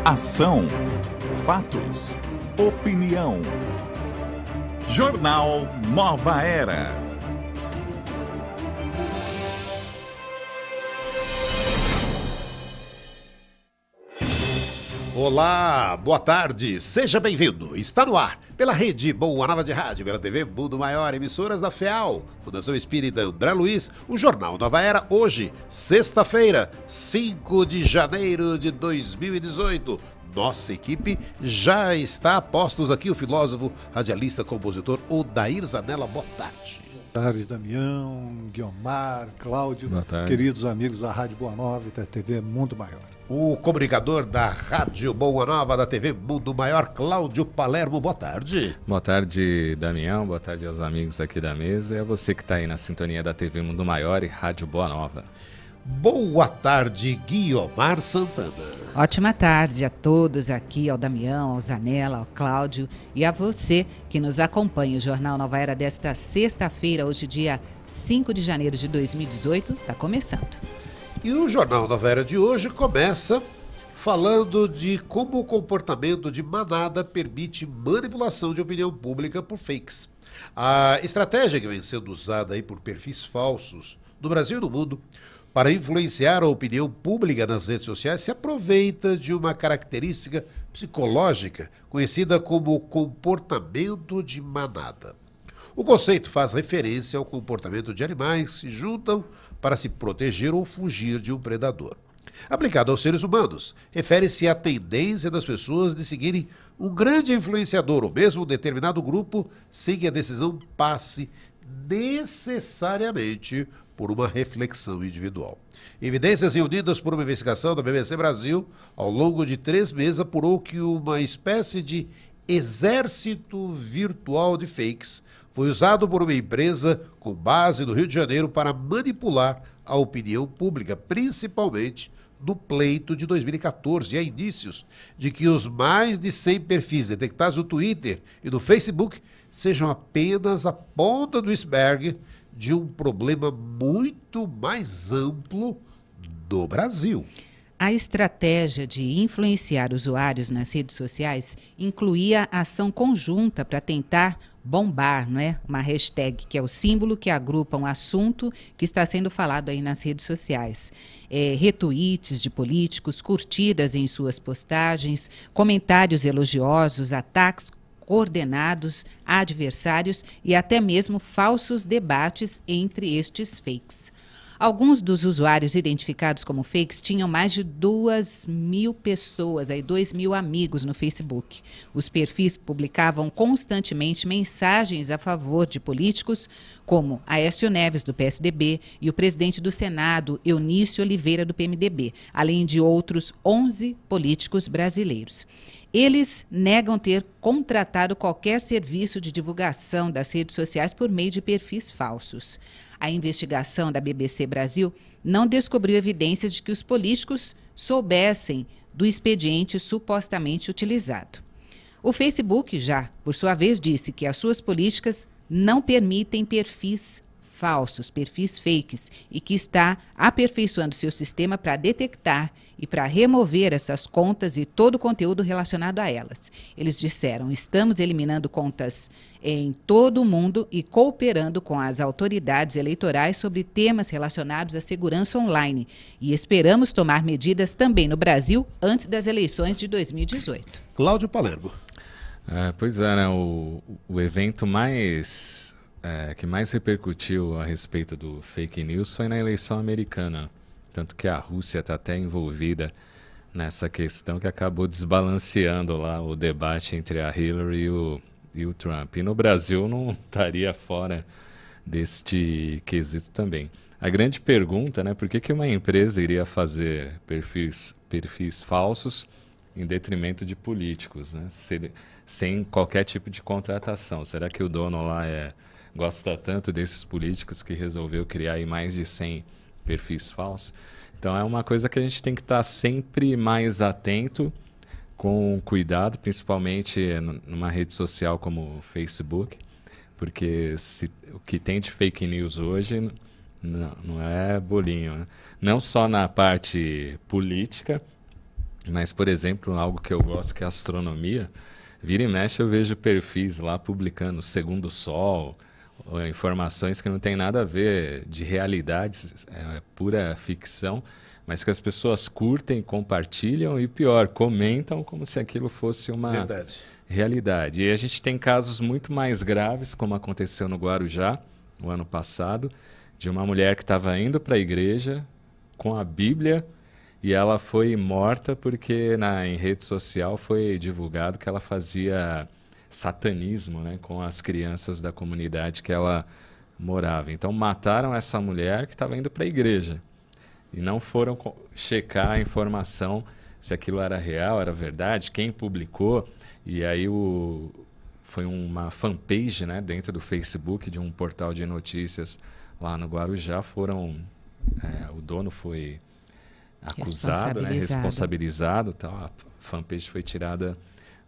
Ação, fatos, opinião. Jornal Nova Era. Olá, boa tarde, seja bem-vindo. Está no ar, pela Rede Boa Nova de Rádio, pela TV Mundo Maior, emissoras da FEAL, Fundação Espírita André Luiz, o Jornal Nova Era, hoje, sexta-feira, 5 de janeiro de 2018. Nossa equipe já está a postos aqui, o filósofo, radialista, compositor Odair Zanella. Boa tarde. Boa tarde, Damião, Guiomar, Cláudio, queridos amigos da Rádio Boa Nova e da TV Mundo Maior. O comunicador da Rádio Boa Nova, da TV Mundo Maior, Cláudio Palermo, boa tarde. Boa tarde, Damião, boa tarde aos amigos aqui da mesa e a você que está aí na sintonia da TV Mundo Maior e Rádio Boa Nova. Boa tarde, Guiomar Santana. Ótima tarde a todos aqui, ao Damião, ao Zanella, ao Cláudio e a você que nos acompanha. O Jornal Nova Era desta sexta-feira, hoje dia 5 de janeiro de 2018, está começando. E o Jornal Nova Era de hoje começa falando de como o comportamento de manada permite manipulação de opinião pública por fakes. A estratégia que vem sendo usada aí por perfis falsos no Brasil e no mundo para influenciar a opinião pública nas redes sociais se aproveita de uma característica psicológica conhecida como comportamento de manada. O conceito faz referência ao comportamento de animais que se juntam para se proteger ou fugir de um predador. Aplicado aos seres humanos, refere-se à tendência das pessoas de seguirem um grande influenciador ou mesmo um determinado grupo sem que a decisão passe necessariamente por uma reflexão individual. Evidências reunidas por uma investigação da BBC Brasil ao longo de 3 meses apurou que uma espécie de exército virtual de fakes foi usado por uma empresa com base no Rio de Janeiro para manipular a opinião pública, principalmente no pleito de 2014, e há indícios de que os mais de 100 perfis detectados no Twitter e no Facebook sejam apenas a ponta do iceberg de um problema muito mais amplo do Brasil. A estratégia de influenciar usuários nas redes sociais incluía a ação conjunta para tentar bombar, não é? Uma hashtag que é o símbolo que agrupa um assunto que está sendo falado aí nas redes sociais. Retweets de políticos, curtidas em suas postagens, comentários elogiosos, ataques coordenados a adversários e até mesmo falsos debates entre estes fakes. Alguns dos usuários identificados como fakes tinham mais de 2.000 pessoas, 2.000 amigos no Facebook. Os perfis publicavam constantemente mensagens a favor de políticos como Aécio Neves, do PSDB, e o presidente do Senado, Eunício Oliveira, do PMDB, além de outros 11 políticos brasileiros. Eles negam ter contratado qualquer serviço de divulgação das redes sociais por meio de perfis falsos. A investigação da BBC Brasil não descobriu evidências de que os políticos soubessem do expediente supostamente utilizado. O Facebook já, por sua vez, disse que as suas políticas não permitem perfis falsos, perfis fakes, e que está aperfeiçoando seu sistema para detectar e para remover essas contas e todo o conteúdo relacionado a elas. Eles disseram: estamos eliminando contas em todo o mundo e cooperando com as autoridades eleitorais sobre temas relacionados à segurança online. E esperamos tomar medidas também no Brasil antes das eleições de 2018. Cláudio Palermo. Pois é, né? O evento que mais repercutiu a respeito do fake news foi na eleição americana. Tanto que a Rússia está até envolvida nessa questão que acabou desbalanceando lá o debate entre a Hillary e o Trump. E no Brasil não estaria fora deste quesito também. A grande pergunta, né, por que uma empresa iria fazer perfis falsos em detrimento de políticos, né, sem qualquer tipo de contratação? Será que o dono lá gosta tanto desses políticos que resolveu criar aí mais de 100 perfis falsos? Então é uma coisa que a gente tem que estar sempre mais atento, com cuidado, principalmente numa rede social como o Facebook, porque o que tem de fake news hoje não é bolinho, né? Não só na parte política, Mas, por exemplo, algo que eu gosto, que é astronomia, vira e mexe eu vejo perfis lá publicando segundo sol, ou informações que não tem nada a ver de realidades, é pura ficção, mas que as pessoas curtem, compartilham e, pior, comentam como se aquilo fosse uma realidade. E a gente tem casos muito mais graves, como aconteceu no Guarujá, no ano passado, de uma mulher que estava indo para a igreja com a Bíblia e ela foi morta porque em rede social foi divulgado que ela fazia satanismo, né, com as crianças da comunidade que ela morava. Então mataram essa mulher que estava indo para a igreja e não foram checar a informação se aquilo era real, era verdade, quem publicou. E aí foi uma fanpage, né, dentro do Facebook de um portal de notícias lá no Guarujá. O dono foi acusado, responsabilizado, tal. A fanpage foi tirada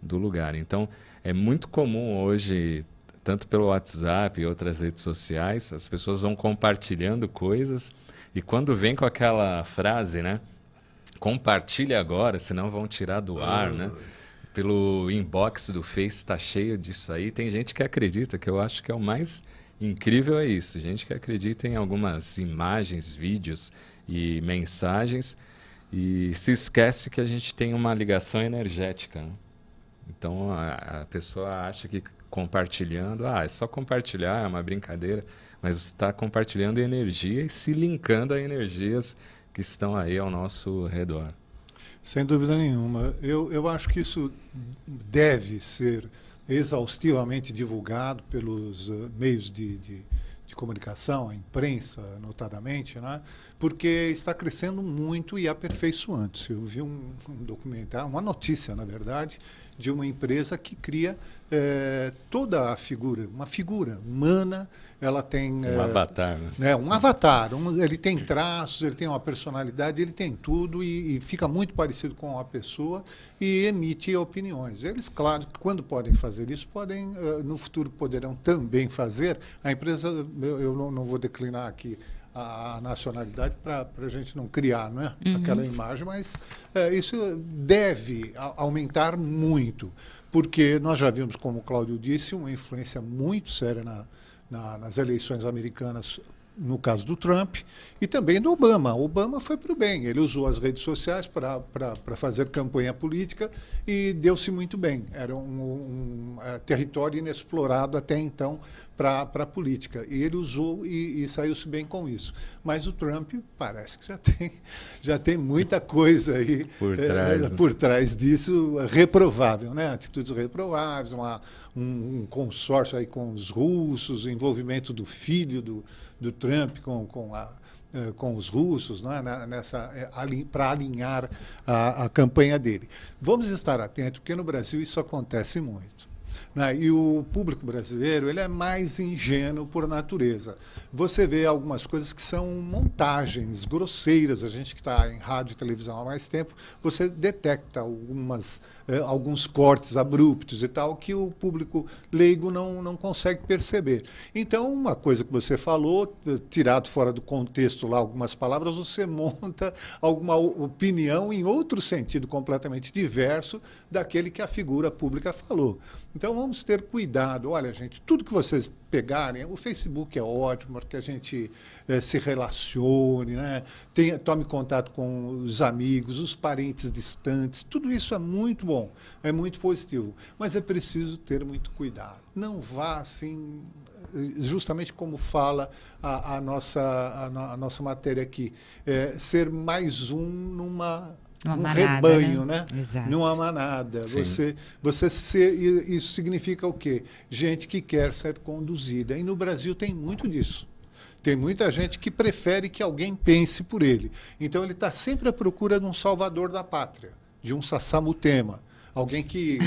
do lugar. Então, é muito comum hoje, tanto pelo WhatsApp e outras redes sociais, as pessoas vão compartilhando coisas e quando vem com aquela frase, né, compartilhe agora, senão vão tirar do ar, né? Pelo inbox do Face está cheio disso aí. Tem gente que acredita, que eu acho que é o mais incrível é isso. Gente que acredita em algumas imagens, vídeos e mensagens e se esquece que a gente tem uma ligação energética, né? Então a pessoa acha que compartilhando, é só compartilhar, é uma brincadeira, mas você está compartilhando energia e se linkando a energias que estão aí ao nosso redor. Sem dúvida nenhuma. Eu acho que isso deve ser exaustivamente divulgado pelos meios de comunicação, a imprensa, notadamente, né? Porque está crescendo muito e aperfeiçoando-se. Eu vi um documentário, uma notícia, na verdade, de uma empresa que cria toda a figura, uma figura humana. Ela tem um avatar, né? Um avatar. Ele tem traços, ele tem uma personalidade, ele tem tudo e fica muito parecido com a pessoa e emite opiniões. Eles, claro, quando podem fazer isso, podem no futuro poderão também fazer. A empresa, eu não vou declinar aqui a nacionalidade para a gente não criar, não é? Aquela imagem, mas isso deve aumentar muito, porque nós já vimos, como o Cláudio disse, uma influência muito séria nas eleições americanas, no caso do Trump, e também do Obama. O Obama foi para o bem, ele usou as redes sociais para fazer campanha política e deu-se muito bem. Era um território inexplorado até então para a política. E ele usou e saiu-se bem com isso. Mas o Trump parece que já tem muita coisa aí por trás disso, reprovável, né? Atitudes reprováveis, um consórcio aí com os russos, o envolvimento do filho do Trump com os russos, né, para alinhar a campanha dele. Vamos estar atentos, porque no Brasil isso acontece muito, né? E o público brasileiro ele é mais ingênuo por natureza. Você vê algumas coisas que são montagens grosseiras. A gente que está em rádio e televisão há mais tempo, você detecta alguns cortes abruptos e tal que o público leigo não consegue perceber. Então, uma coisa que você falou, tirado fora do contexto lá algumas palavras, você monta alguma opinião em outro sentido completamente diverso daquele que a figura pública falou. Então, vamos ter cuidado. Olha, gente, tudo que vocês pegarem, o Facebook é ótimo, porque a gente se relacione, né? Tome contato com os amigos, os parentes distantes, tudo isso é muito bom, é muito positivo, mas é preciso ter muito cuidado. Não vá assim, justamente como fala a nossa matéria aqui, ser mais um manada, rebanho, né? Exato. Numa manada. Isso significa o quê? Gente que quer ser conduzida. E no Brasil tem muito disso. Tem muita gente que prefere que alguém pense por ele. Então ele está sempre à procura de um salvador da pátria, de um Sassamutema. Alguém que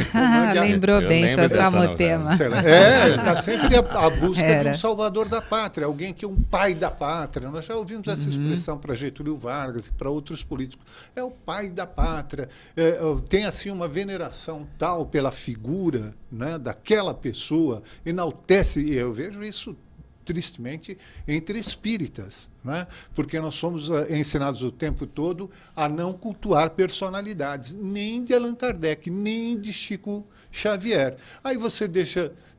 lembrou bem Sassamutema. Está sempre à busca de um salvador da pátria, alguém que é um pai da pátria. Nós já ouvimos essa expressão para Getúlio Vargas e para outros políticos. É o pai da pátria. Tem assim uma veneração tal pela figura, né, daquela pessoa, enaltece. E eu vejo isso tristemente, entre espíritas, né? Porque nós somos ensinados o tempo todo a não cultuar personalidades, nem de Allan Kardec, nem de Chico Xavier. Aí você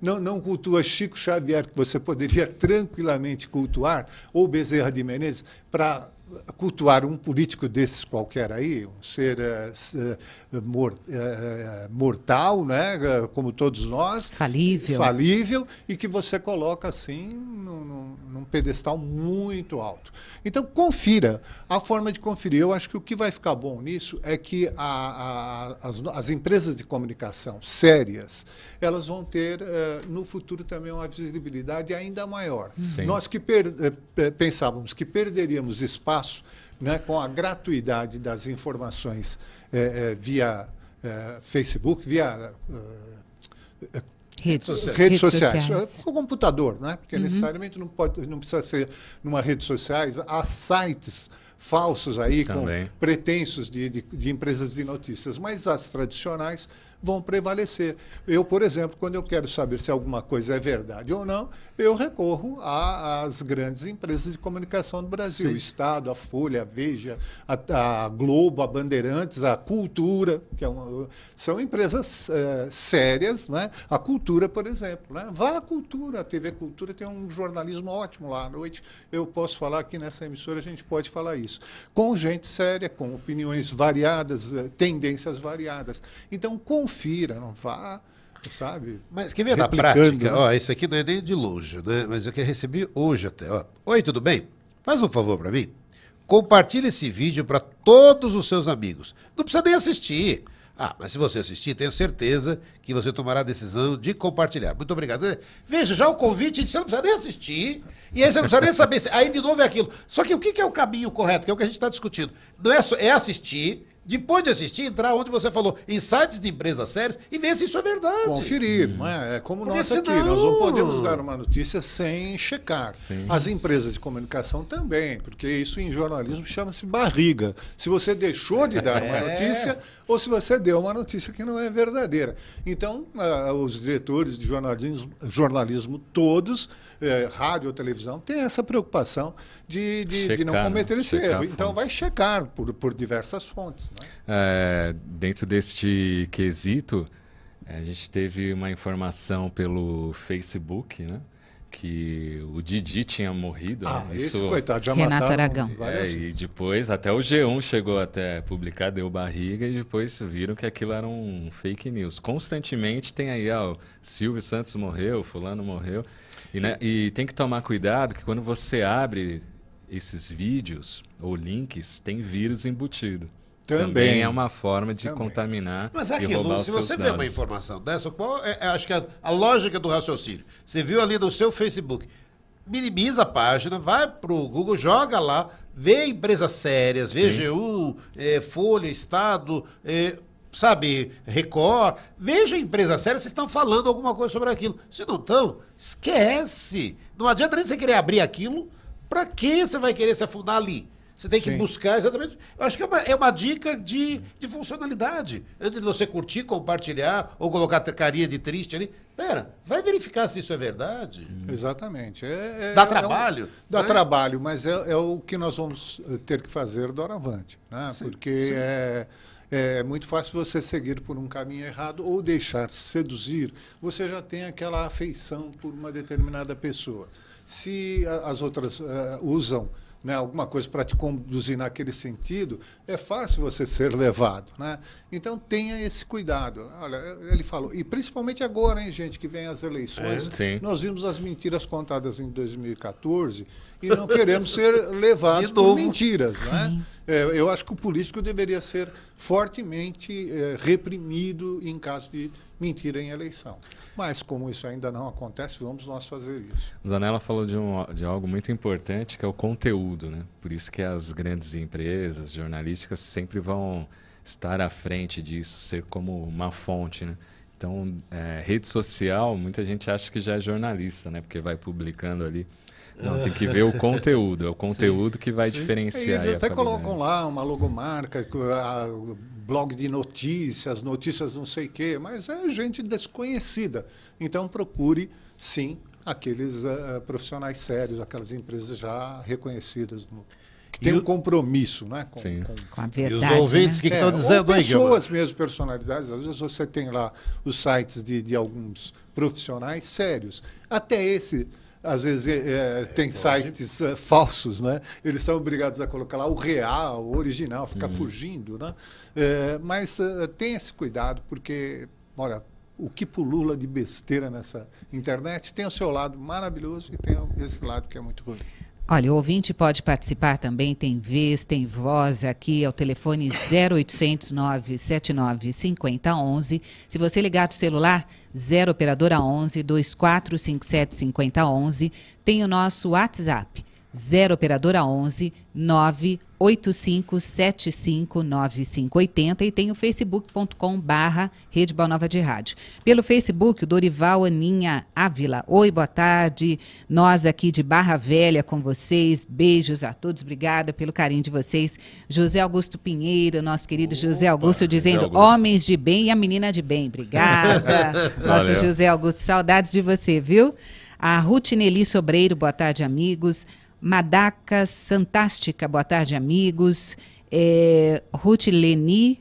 não cultua Chico Xavier, que você poderia tranquilamente cultuar, ou Bezerra de Menezes, para cultuar um político desses qualquer aí, um ser mortal, né, como todos nós, falível, e que você coloca assim num pedestal muito alto. Então confira, a forma de conferir. Eu acho que o que vai ficar bom nisso é que as empresas de comunicação sérias, elas vão ter no futuro também uma visibilidade ainda maior. Sim. Nós que pensávamos que perderíamos espaço, né, com a gratuidade das informações via Facebook, via redes sociais. O computador, né? Porque necessariamente não precisa ser numa rede sociais. Há sites falsos aí também, com pretensos de empresas de notícias, mas as tradicionais vão prevalecer. Eu, por exemplo, quando eu quero saber se alguma coisa é verdade ou não, eu recorro às grandes empresas de comunicação do Brasil. Sim. O Estado, a Folha, a Veja, a Globo, a Bandeirantes, a Cultura, que são empresas sérias, né? A Cultura, por exemplo. Né? Vá à Cultura, a TV Cultura tem um jornalismo ótimo lá à noite. Eu posso falar aqui nessa emissora, a gente pode falar isso. Com gente séria, com opiniões variadas, tendências variadas. Então, confira, não vá, sabe? Mas quer ver na prática? Ó, esse aqui não é nem de longe, né? Mas eu que recebi hoje até. Ó. Oi, tudo bem? Faz um favor para mim. Compartilhe esse vídeo para todos os seus amigos. Não precisa nem assistir. Ah, mas se você assistir, tenho certeza que você tomará a decisão de compartilhar. Muito obrigado. Veja, já o convite, você não precisa nem assistir, e aí você não precisa nem saber. Aí, de novo, é aquilo. Só que o que é o caminho correto, que é o que a gente está discutindo? Não é assistir. Depois de assistir, entrar onde você falou, em sites de empresas sérias, e ver se isso é verdade. Conferir, não é? É como nós aqui, nós não podemos dar uma notícia sem checar. Sim. As empresas de comunicação também, porque isso em jornalismo chama-se barriga. Se você deixou de dar uma notícia, ou se você deu uma notícia que não é verdadeira. Então, os diretores de jornalismo todos, rádio ou televisão, têm essa preocupação de não cometer esse erro. Então, vai checar por diversas fontes. Né? Dentro deste quesito, a gente teve uma informação pelo Facebook, né? Que o Didi tinha morrido. Ah, né? Esse coitado, já Renato mataram Aragão. E depois, até o G1 chegou até a publicar, deu barriga, e depois viram que aquilo era um fake news. Constantemente tem aí, o Silvio Santos morreu, fulano morreu. E tem que tomar cuidado que quando você abre esses vídeos ou links, tem vírus embutido. Também é uma forma de contaminar. Mas é e aquilo, roubar se os seus você vê dados. uma informação dessa, qual acho que a lógica do raciocínio? Você viu ali no seu Facebook, minimiza a página, vai para o Google, joga lá, vê empresas sérias, vê G1, Folha, Estado, sabe, Record, veja empresas sérias, vocês estão falando alguma coisa sobre aquilo. Se não estão, esquece. Não adianta nem você querer abrir aquilo, para que você vai querer se afundar ali? Você tem que buscar exatamente. Eu acho que é uma dica de funcionalidade. Antes de você curtir, compartilhar ou colocar carinha de triste ali, vai verificar se isso é verdade. Exatamente. Dá trabalho? Dá trabalho, mas é o que nós vamos ter que fazer doravante. Né? Porque é muito fácil você seguir por um caminho errado ou deixar seduzir. Você já tem aquela afeição por uma determinada pessoa. Se as outras usam, né, alguma coisa para te conduzir naquele sentido, é fácil você ser levado. Né? Então, tenha esse cuidado. Olha, ele falou, e principalmente agora, hein, gente, que vem as eleições, nós vimos as mentiras contadas em 2014 e não queremos ser levados por mentiras. Né? Eu acho que o político deveria ser fortemente reprimido em caso de mentira em eleição. Mas, como isso ainda não acontece, vamos nós fazer isso. Zanella falou de algo muito importante, que é o conteúdo. Né? Por isso que as grandes empresas jornalísticas sempre vão estar à frente disso, ser como uma fonte. Né? Então, rede social, muita gente acha que já é jornalista, né? Porque vai publicando ali. Não, tem que ver o conteúdo. É o conteúdo que vai diferenciar. Eles até colocam lá uma logomarca, blog de notícias não sei o quê, mas é gente desconhecida. Então procure, sim, aqueles profissionais sérios, aquelas empresas já reconhecidas, que têm um compromisso, né, com a E verdade. os ouvintes, né? o que estão dizendo aí, Guilherme? pessoas mesmo, personalidades. Às vezes você tem lá os sites de alguns profissionais sérios. Até esse, às vezes, tem sites falsos, né? Eles são obrigados a colocar lá o real, o original, ficar fugindo, né? Mas tem esse cuidado, porque, olha, o que pulula de besteira nessa internet tem o seu lado maravilhoso e tem esse lado que é muito ruim. Olha, o ouvinte pode participar também, tem vez, tem voz aqui, é o telefone 0800 979 5011. Se você ligar do celular, 0 operadora 11 2457 5011. Tem o nosso WhatsApp, 0 operadora 11 985759580, e tem o facebook.com/Rede Boa Nova de Rádio. Pelo Facebook, o Dorival Aninha Ávila. Oi, boa tarde. Nós aqui de Barra Velha com vocês. Beijos a todos. Obrigada pelo carinho de vocês. José Augusto Pinheiro, nosso querido José Augusto, dizendo Augusto. Homens de bem e a menina de bem. Obrigada. Nosso Valeu. José Augusto, saudades de você, viu? A Ruth Nelly Sobreiro, boa tarde, amigos. Madaca Santástica, boa tarde, amigos. Ruth Leni,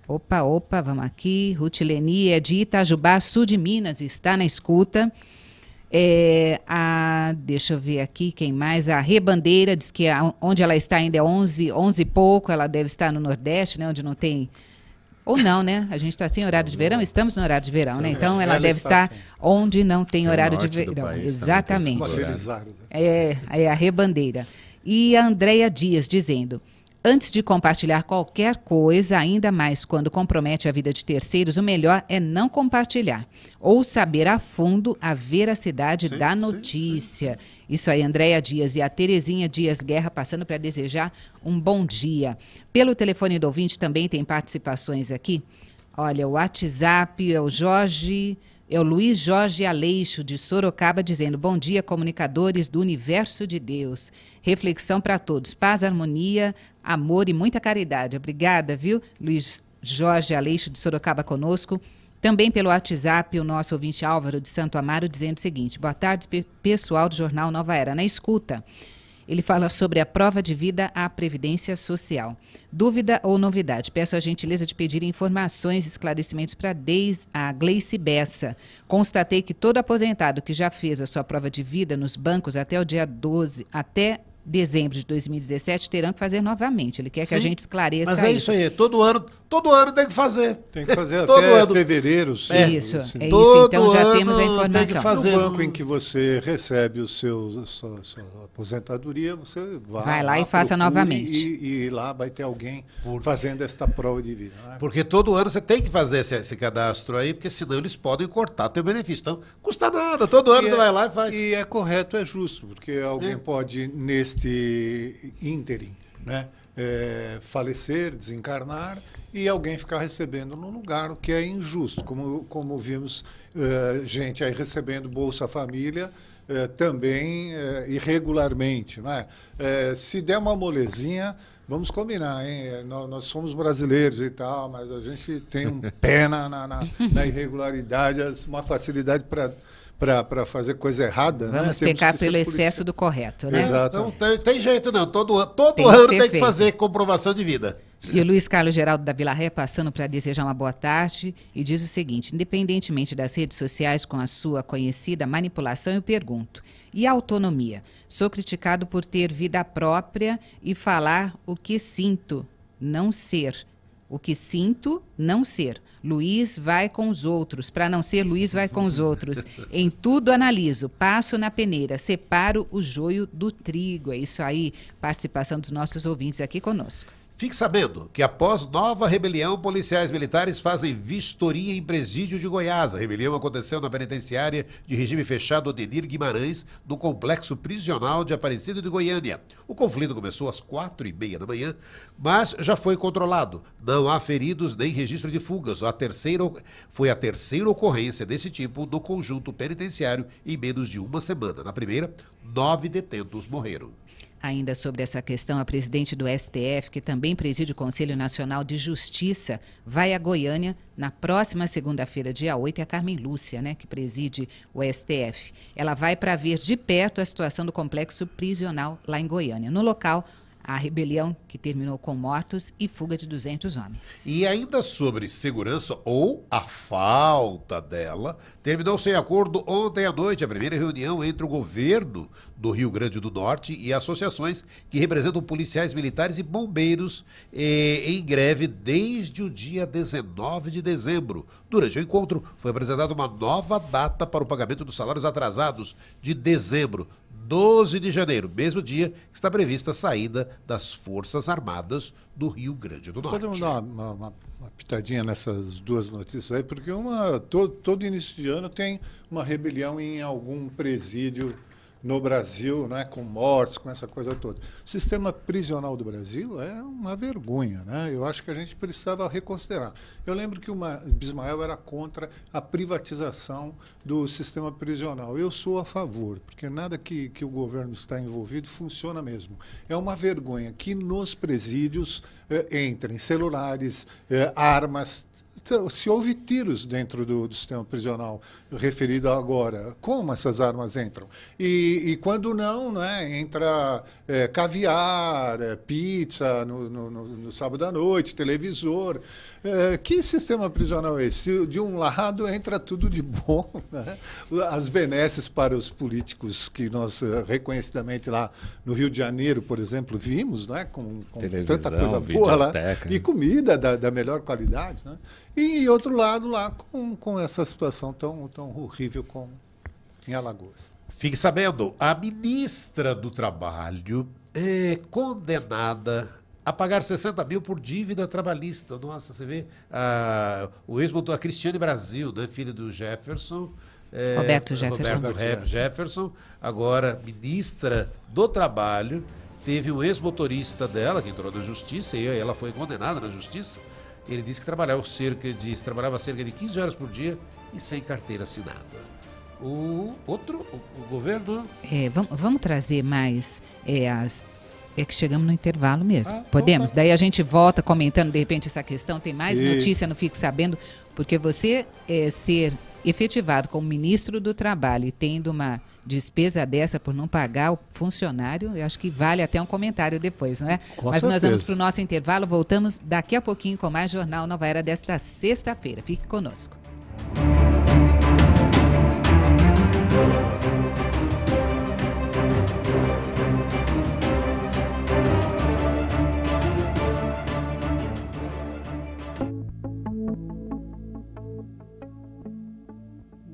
vamos aqui. Ruth Leni é de Itajubá, sul de Minas, está na escuta. Deixa eu ver aqui quem mais. A Rebandeira diz que onde ela está ainda é 11 e pouco, ela deve estar no Nordeste, né, onde não tem... Ou não, né? A gente está sem horário de verão, estamos no horário de verão, né? Então ela deve estar onde não tem horário de verão. Exatamente. É a Rebandeira. E a Andréia Dias dizendo: antes de compartilhar qualquer coisa, ainda mais quando compromete a vida de terceiros, o melhor é não compartilhar ou saber a fundo a veracidade da notícia. Isso aí, Andréia Dias. E a Terezinha Dias Guerra passando para desejar um bom dia. Pelo telefone do ouvinte também tem participações aqui. Olha, o WhatsApp é o Luiz Jorge Aleixo, de Sorocaba, dizendo: bom dia, comunicadores do universo de Deus. Reflexão para todos. Paz, harmonia, amor e muita caridade. Obrigada, viu? Luiz Jorge Aleixo, de Sorocaba, conosco. Também pelo WhatsApp, o nosso ouvinte Álvaro de Santo Amaro dizendo o seguinte: boa tarde, pessoal do Jornal Nova Era. Na escuta, ele fala sobre a prova de vida à Previdência Social. Dúvida ou novidade? Peço a gentileza de pedir informações e esclarecimentos para a Gleice Bessa. Constatei que todo aposentado que já fez a sua prova de vida nos bancos até o dia 12, até dezembro de 2017, terão que fazer novamente. Ele quer que a gente esclareça Mas é isso aí, todo ano tem que fazer. Tem que fazer Todo até ano. fevereiro. Isso, é isso. Todo Então já ano temos a tem que informação. fazer. No banco em que você recebe sua aposentadoria, você Vai lá e faça procure novamente. E lá vai ter alguém fazendo esta prova de vida. Né? Porque todo ano você tem que fazer esse cadastro aí, porque senão eles podem cortar teu benefício. Então, custa nada. Todo ano você vai lá e faz. E é correto, é justo, porque alguém pode, neste ínterim, né, falecer, desencarnar, e alguém ficar recebendo no lugar, o que é injusto. Como vimos gente aí recebendo Bolsa Família, também irregularmente. Né? Se der uma molezinha, vamos combinar, hein? Nós somos brasileiros e tal, mas a gente tem um pé na irregularidade, uma facilidade para fazer coisa errada. Vamos né? pecar pelo excesso do correto, né? Exato. Então, tem jeito não. Todo Tem que ano ser tem que feito. fazer comprovação de vida. E o Luiz Carlos Geraldo da Vila Ré passando para desejar uma boa tarde e diz o seguinte: independentemente das redes sociais com a sua conhecida manipulação, eu pergunto, e a autonomia? Sou criticado por ter vida própria e falar o que sinto, não ser. O que sinto, não ser. Luiz vai com os outros. Para não ser, Luiz vai com os outros. Em tudo analiso, passo na peneira, separo o joio do trigo. É isso aí, participação dos nossos ouvintes aqui conosco. Fique sabendo que após nova rebelião, policiais militares fazem vistoria em presídio de Goiás. A rebelião aconteceu na penitenciária de regime fechado Odenir Guimarães, no complexo prisional de Aparecida de Goiânia. O conflito começou às 4h30 da manhã, mas já foi controlado. Não há feridos nem registro de fugas. Foi a terceira ocorrência desse tipo no conjunto penitenciário em menos de uma semana. Na primeira, 9 detentos morreram. Ainda sobre essa questão, a presidente do STF, que também preside o Conselho Nacional de Justiça, vai a Goiânia na próxima segunda-feira, dia 8, é a Carmen Lúcia, né, que preside o STF. Ela vai para ver de perto a situação do complexo prisional lá em Goiânia. No local, a rebelião que terminou com mortos e fuga de 200 homens. E ainda sobre segurança, ou a falta dela, terminou sem acordo ontem à noite a primeira reunião entre o governo do Rio Grande do Norte e associações que representam policiais militares e bombeiros em greve desde o dia 19 de dezembro. Durante o encontro, foi apresentada uma nova data para o pagamento dos salários atrasados de dezembro, 12 de janeiro, mesmo dia que está prevista a saída das Forças Armadas do Rio Grande do Norte. Podemos dar uma pitadinha nessas duas notícias aí, porque todo início de ano tem uma rebelião em algum presídio no Brasil, né, com mortes, com essa coisa toda. O sistema prisional do Brasil é uma vergonha, né? Eu acho que a gente precisava reconsiderar. Eu lembro que o Bismael era contra a privatização do sistema prisional. Eu sou a favor, porque nada que o governo está envolvido funciona mesmo. É uma vergonha que nos presídios entrem celulares, armas. Se houve tiros dentro do sistema prisional referido agora, como essas armas entram? E quando não, né, entra caviar, pizza no sábado à noite, televisor. Que sistema prisional é esse? De um lado entra tudo de bom, né? As benesses para os políticos que nós reconhecidamente lá no Rio de Janeiro, por exemplo, vimos, né, com tanta coisa boa lá, e comida da melhor qualidade, né? E outro lado lá com essa situação tão horrível em Alagoas. Fique sabendo, a ministra do Trabalho é condenada a pagar 60 mil por dívida trabalhista. Nossa, você vê o ex-motor, a Cristiane Brasil, né, filha do Jefferson. Roberto Jefferson. Roberto Jefferson, agora ministra do Trabalho, teve um ex-motorista dela que entrou na justiça e ela foi condenada na justiça. Ele disse que trabalhava cerca de 15 horas por dia e sem carteira assinada. O governo... Vamos trazer mais É que chegamos no intervalo mesmo. Então Podemos? tá. Daí a gente volta comentando, de repente, essa questão. Tem mais Sim. notícia, não fique sabendo, porque você ser efetivado como ministro do Trabalho e tendo uma despesa dessa por não pagar o funcionário, eu acho que vale até um comentário depois, não é? Com Mas nós certeza. vamos para o nosso intervalo, voltamos daqui a pouquinho com mais Jornal Nova Era desta sexta-feira. Fique conosco.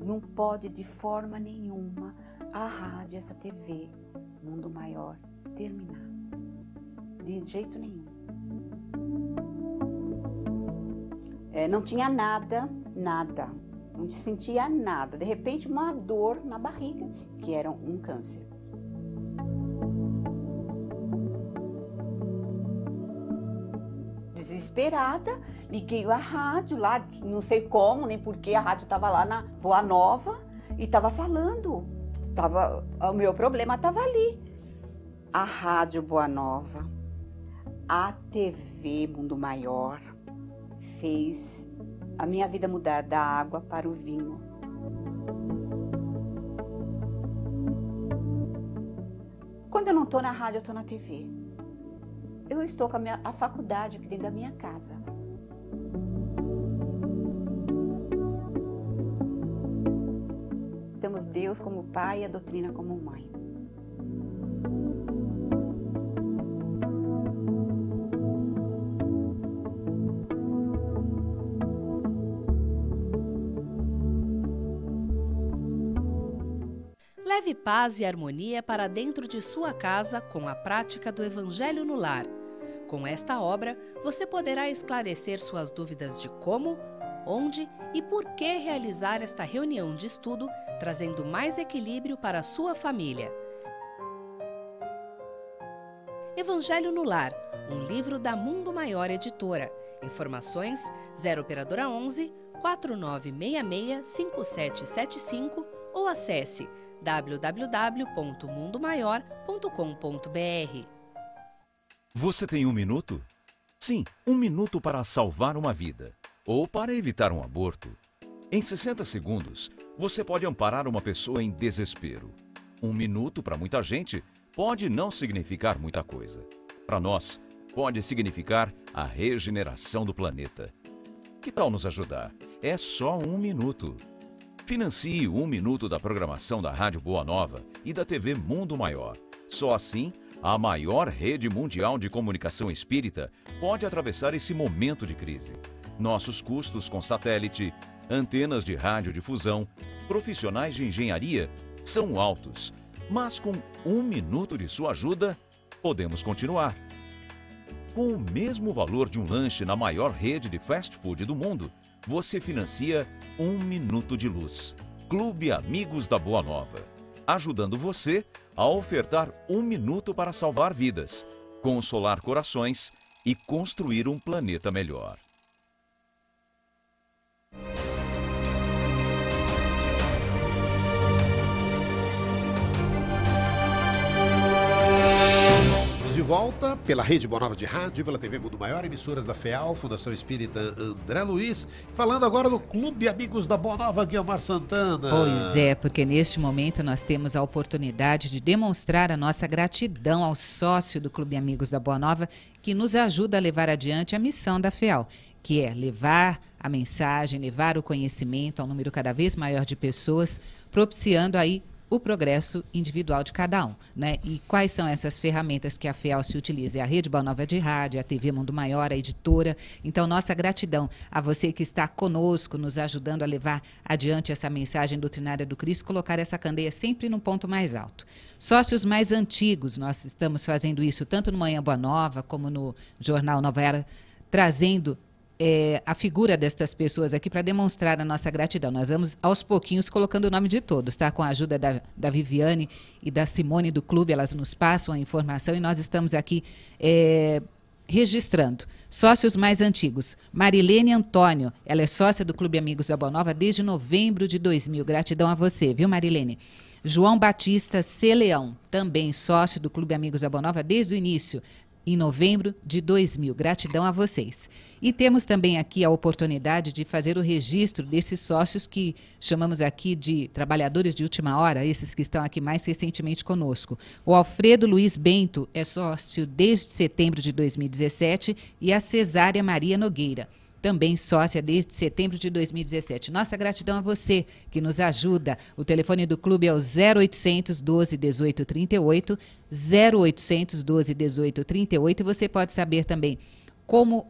Não pode de forma nenhuma a rádio, essa TV, Mundo Maior, terminar. De jeito nenhum. Não tinha nada. Não sentia nada. De repente, uma dor na barriga, que era um câncer. Desesperada, liguei a rádio lá, não sei como, nem porquê, a rádio estava lá na Boa Nova e estava falando. O meu problema estava ali. A Rádio Boa Nova, a TV Mundo Maior, fez a minha vida mudar da água para o vinho. Quando eu não estou na rádio, eu estou na TV. Eu estou com a faculdade aqui dentro da minha casa. Temos Deus como pai e a doutrina como mãe. Leve paz e harmonia para dentro de sua casa com a prática do Evangelho no Lar. Com esta obra, você poderá esclarecer suas dúvidas de como, onde e por que realizar esta reunião de estudo, trazendo mais equilíbrio para a sua família. Evangelho no Lar, um livro da Mundo Maior Editora. Informações 0 operadora 11 4966 5775 ou acesse www.mundomaior.com.br. Você tem 1 minuto? Sim, 1 minuto para salvar uma vida ou para evitar um aborto. Em 60 segundos, você pode amparar uma pessoa em desespero. 1 minuto para muita gente pode não significar muita coisa. Para nós, pode significar a regeneração do planeta. Que tal nos ajudar? É só 1 minuto. Financie 1 minuto da programação da Rádio Boa Nova e da TV Mundo Maior. Só assim, a maior rede mundial de comunicação espírita pode atravessar esse momento de crise. Nossos custos com satélite, antenas de radiodifusão, profissionais de engenharia são altos, mas com 1 minuto de sua ajuda, podemos continuar. Com o mesmo valor de um lanche na maior rede de fast food do mundo, você financia 1 minuto de luz. Clube Amigos da Boa Nova, ajudando você a ofertar 1 minuto para salvar vidas, consolar corações e construir um planeta melhor. De volta pela Rede Boa Nova de Rádio, pela TV Mundo Maior, emissoras da FEAL, Fundação Espírita André Luiz. Falando agora do Clube Amigos da Boa Nova, Guilmar Santana. Pois é, porque neste momento nós temos a oportunidade de demonstrar a nossa gratidão ao sócio do Clube Amigos da Boa Nova, que nos ajuda a levar adiante a missão da FEAL, que é levar a mensagem, levar o conhecimento a um número cada vez maior de pessoas, propiciando aí o progresso individual de cada um, né? E quais são essas ferramentas que a FEAL se utiliza? É a Rede Boa Nova de Rádio, a TV Mundo Maior, a editora. Então, nossa gratidão a você que está conosco, nos ajudando a levar adiante essa mensagem doutrinária do Cristo, colocar essa candeia sempre num ponto mais alto. Sócios mais antigos, nós estamos fazendo isso tanto no Manhã Boa Nova, como no Jornal Nova Era, trazendo a figura destas pessoas aqui para demonstrar a nossa gratidão. Nós vamos, aos pouquinhos, colocando o nome de todos, tá? Com a ajuda da Viviane e da Simone do clube, elas nos passam a informação e nós estamos aqui registrando. Sócios mais antigos. Marilene Antônio, ela é sócia do Clube Amigos da Boa Nova desde novembro de 2000. Gratidão a você, viu, Marilene? João Batista C. Leão, também sócio do Clube Amigos da Boa Nova desde o início, em novembro de 2000. Gratidão a vocês. E temos também aqui a oportunidade de fazer o registro desses sócios que chamamos aqui de trabalhadores de última hora, esses que estão aqui mais recentemente conosco. O Alfredo Luiz Bento é sócio desde setembro de 2017 e a Cesária Maria Nogueira, também sócia desde setembro de 2017. Nossa gratidão a você que nos ajuda. O telefone do clube é o 0800 12 18 38, 0800 12 18 38, e você pode saber também como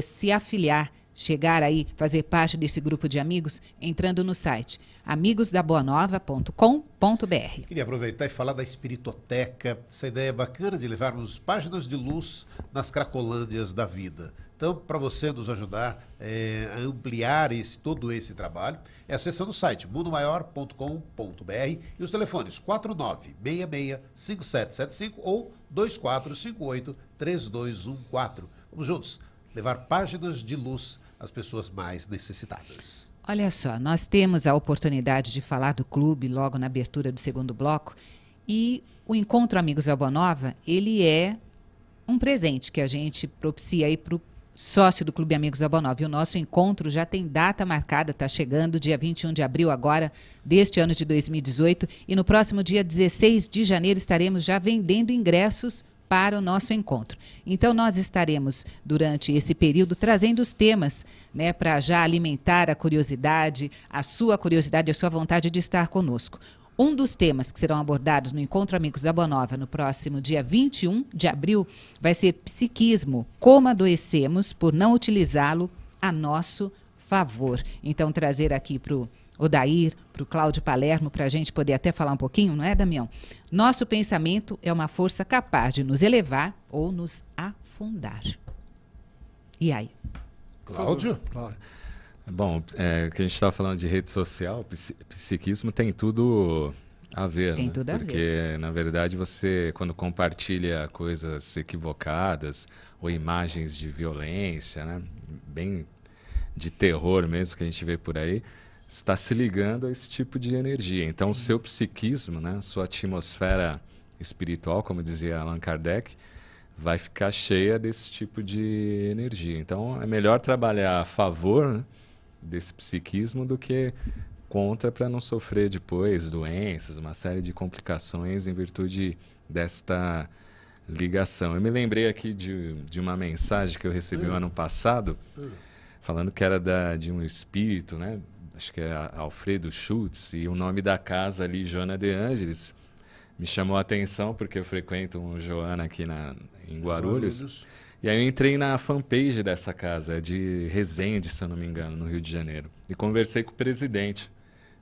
se afiliar, chegar aí, fazer parte desse grupo de amigos, entrando no site amigosdaboanova.com.br. Queria aproveitar e falar da Espiritoteca, essa ideia bacana de levarmos páginas de luz nas cracolândias da vida. Então, para você nos ajudar a ampliar todo esse trabalho, é acessando o site mundomaior.com.br e os telefones 4966-5775 ou 2458-3214. Vamos juntos levar páginas de luz às pessoas mais necessitadas. Olha só, nós temos a oportunidade de falar do clube logo na abertura do segundo bloco, e o Encontro Amigos da Boa Nova, ele é um presente que a gente propicia aí para o sócio do Clube Amigos da Boa Nova. E o nosso encontro já tem data marcada, está chegando dia 21 de abril agora, deste ano de 2018, e no próximo dia 16 de janeiro estaremos já vendendo ingressos para o nosso encontro. Então, nós estaremos, durante esse período, trazendo os temas, né, para já alimentar a curiosidade, a sua vontade de estar conosco. Um dos temas que serão abordados no Encontro Amigos da Boa Nova no próximo dia 21 de abril vai ser psiquismo, como adoecemos por não utilizá-lo a nosso favor. Então, trazer aqui para o Odair, para o Cláudio Palermo, para a gente poder até falar um pouquinho, não é, Damião? Nosso pensamento é uma força capaz de nos elevar ou nos afundar. E aí? Cláudio? Bom, que a gente estava falando de rede social, psiquismo tem tudo a ver, Tem né? tudo a Porque, na verdade, você, quando compartilha coisas equivocadas ou imagens de violência, né, bem de terror mesmo que a gente vê por aí, está se ligando a esse tipo de energia. Então, o seu psiquismo, né, sua atmosfera espiritual, como dizia Allan Kardec, vai ficar cheia desse tipo de energia. Então, é melhor trabalhar a favor, né, desse psiquismo do que contra, para não sofrer depois doenças, uma série de complicações em virtude desta ligação. Eu me lembrei aqui de uma mensagem que eu recebi no ano passado, falando que era de um espírito, né? Acho que é Alfredo Schultz, e o nome da casa ali, Joana de Ângeles, me chamou a atenção, porque eu frequento um Joana aqui em Guarulhos. E aí eu entrei na fanpage dessa casa, de Resende, se eu não me engano, no Rio de Janeiro, e conversei com o presidente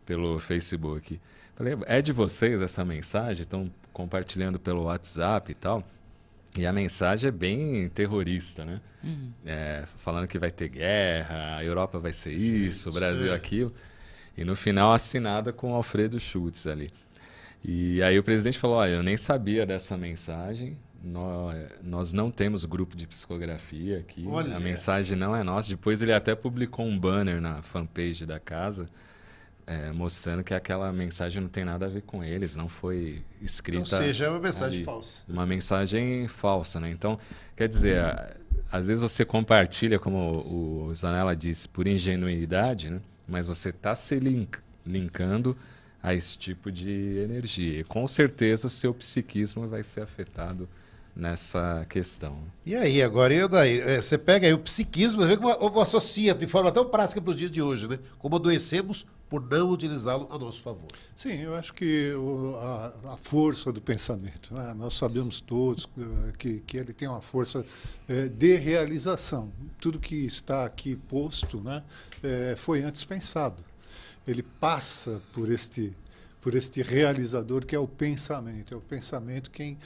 pelo Facebook. Falei, é de vocês essa mensagem? Estão compartilhando pelo WhatsApp e tal. E a mensagem é bem terrorista, né? Falando que vai ter guerra, a Europa vai ser isso, o Brasil aquilo. E no final assinada com o Alfredo Schultz ali. E aí o presidente falou, olha, eu nem sabia dessa mensagem, nós não temos grupo de psicografia aqui, a mensagem não é nossa. Depois ele até publicou um banner na fanpage da casa, mostrando que aquela mensagem não tem nada a ver com eles, não foi escrita... Ou seja, é uma mensagem ali, falsa. uma mensagem falsa, né? Então, quer dizer, às vezes você compartilha, como o Zanella disse, por ingenuidade, né? Mas você está se linkando a esse tipo de energia. E com certeza o seu psiquismo vai ser afetado nessa questão. E aí, agora, e daí? Você pega aí o psiquismo, vê como associa de forma tão prática para os dias de hoje, né? Como adoecemos por não utilizá-lo a nosso favor. Sim, eu acho que a força do pensamento, né? Nós sabemos todos que ele tem uma força de realização. Tudo que está aqui posto, né, foi antes pensado. Ele passa por este realizador que é o pensamento. É o pensamento quem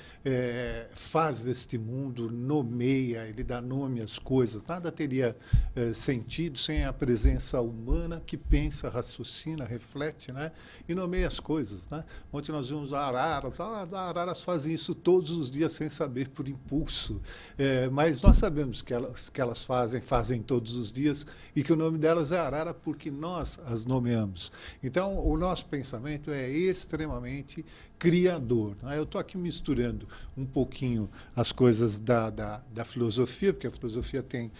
faz deste mundo, nomeia, ele dá nome às coisas. Nada teria sentido sem a presença humana que pensa, raciocina, reflete, né? E nomeia as coisas, né? Ontem nós vimos araras. As araras fazem isso todos os dias sem saber, por impulso. Mas nós sabemos que elas fazem todos os dias, e que o nome delas é arara porque nós as nomeamos. Então, o nosso pensamento é extremamente criador, né? Eu estou aqui misturando um pouquinho as coisas da filosofia, porque a filosofia tem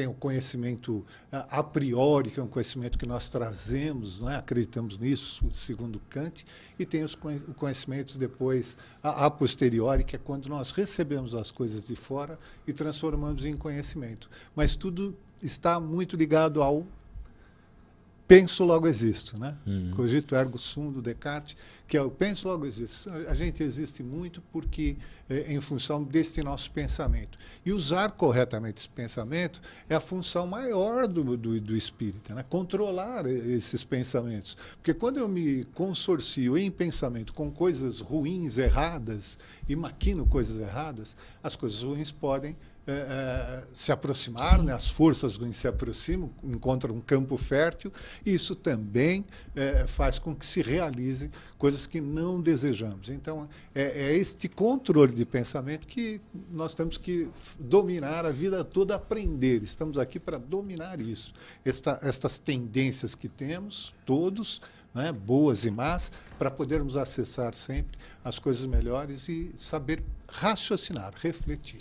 o conhecimento a priori, que é um conhecimento que nós trazemos, né? Acreditamos nisso, segundo Kant, e tem os conhecimentos depois a posteriori, que é quando nós recebemos as coisas de fora e transformamos em conhecimento. Mas tudo está muito ligado ao penso, logo existo, né? Cogito ergo sum do Descartes, que é o penso, logo existo. A gente existe muito porque em função deste nosso pensamento. E usar corretamente esse pensamento é a função maior do espírita, né? Controlar esses pensamentos. Porque quando eu me consorcio em pensamento com coisas ruins, erradas, e maquino coisas erradas, as coisas ruins podem se aproximar, né? As forças ruins se aproximam, encontram um campo fértil, e isso também faz com que se realize coisas que não desejamos. Então, é este controle de pensamento que nós temos que dominar a vida toda, aprender. Estamos aqui para dominar isso. Estas tendências que temos, todos, né, boas e más, para podermos acessar sempre as coisas melhores e saber raciocinar, refletir.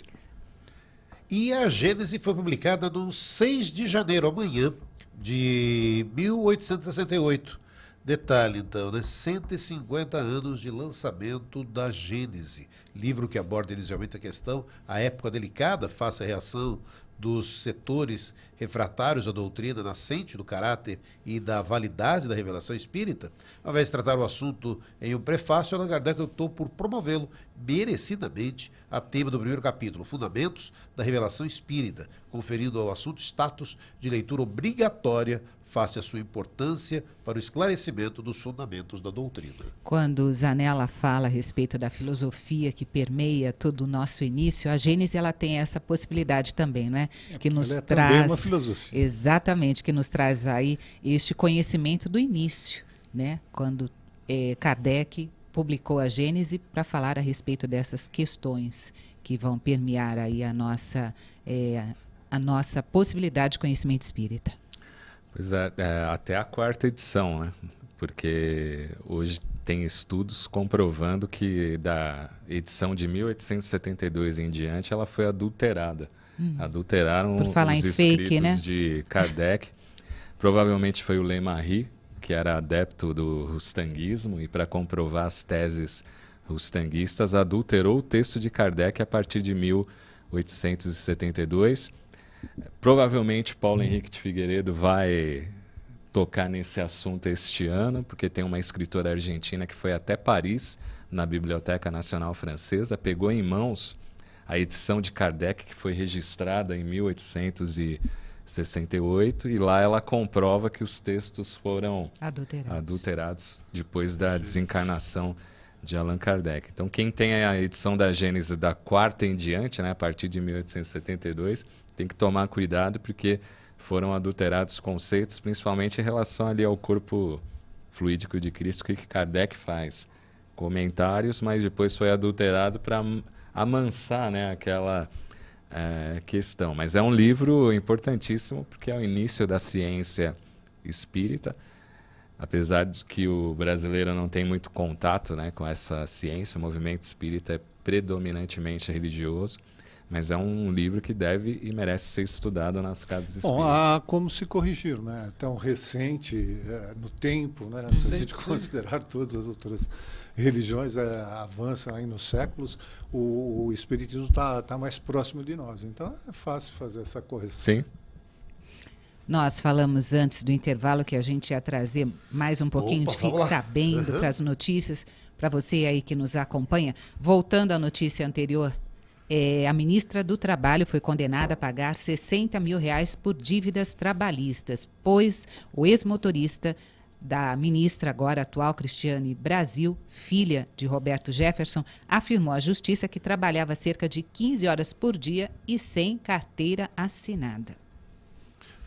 E a Gênese foi publicada no 6 de janeiro, amanhã, de 1868. Detalhe, então, né? 150 anos de lançamento da Gênese. Livro que aborda inicialmente a questão, a época delicada face à reação dos setores refratários à doutrina nascente do caráter e da validade da revelação espírita. Ao invés de tratar o assunto em um prefácio, Allan Kardec optou por promovê-lo merecidamente a tema do primeiro capítulo, Fundamentos da Revelação Espírita, conferindo ao assunto status de leitura obrigatória face à sua importância para o esclarecimento dos fundamentos da doutrina. Quando Zanella fala a respeito da filosofia que permeia todo o nosso início, a Gênese ela tem essa possibilidade também, não é? Que nos ela traz também uma filosofia. Exatamente, que nos traz aí este conhecimento do início, né? Quando Kardec publicou a Gênese para falar a respeito dessas questões que vão permear aí a nossa possibilidade de conhecimento espírita. Pois é, até a 4ª edição, né? Porque hoje tem estudos comprovando que da edição de 1872 em diante ela foi adulterada. Adulteraram Por falar os em escritos fake, né? de Kardec. Provavelmente foi o Lemarie, que era adepto do rustanguismo, e para comprovar as teses rustanguistas, adulterou o texto de Kardec a partir de 1872. Provavelmente Paulo Henrique de Figueiredo vai tocar nesse assunto este ano, porque tem uma escritora argentina que foi até Paris, na Biblioteca Nacional Francesa, pegou em mãos a edição de Kardec, que foi registrada em 1868, e lá ela comprova que os textos foram adulterados depois da desencarnação de Allan Kardec. Então, quem tem a edição da Gênese da 4ª em diante, né, a partir de 1872, tem que tomar cuidado, porque foram adulterados conceitos, principalmente em relação ali ao corpo fluídico de Cristo, que Kardec faz comentários, mas depois foi adulterado para amansar, né, aquela questão. Mas é um livro importantíssimo, porque é o início da ciência espírita, apesar de que o brasileiro não tem muito contato, né, com essa ciência. O movimento espírita é predominantemente religioso, mas é um livro que deve e merece ser estudado nas casas espíritas. Bom, há como se corrigir, né? Tão recente no tempo, né? Se a gente considerar todas as outras religiões avançam aí nos séculos, o espiritismo está mais próximo de nós. Então é fácil fazer essa correção. Sim. Nós falamos antes do intervalo que a gente ia trazer mais um pouquinho de Fique Sabendo para as notícias, para você aí que nos acompanha. Voltando à notícia anterior, a ministra do Trabalho foi condenada a pagar R$60 mil por dívidas trabalhistas, pois o ex-motorista da ministra agora atual, Cristiane Brasil, filha de Roberto Jefferson, afirmou à justiça que trabalhava cerca de 15 horas por dia e sem carteira assinada.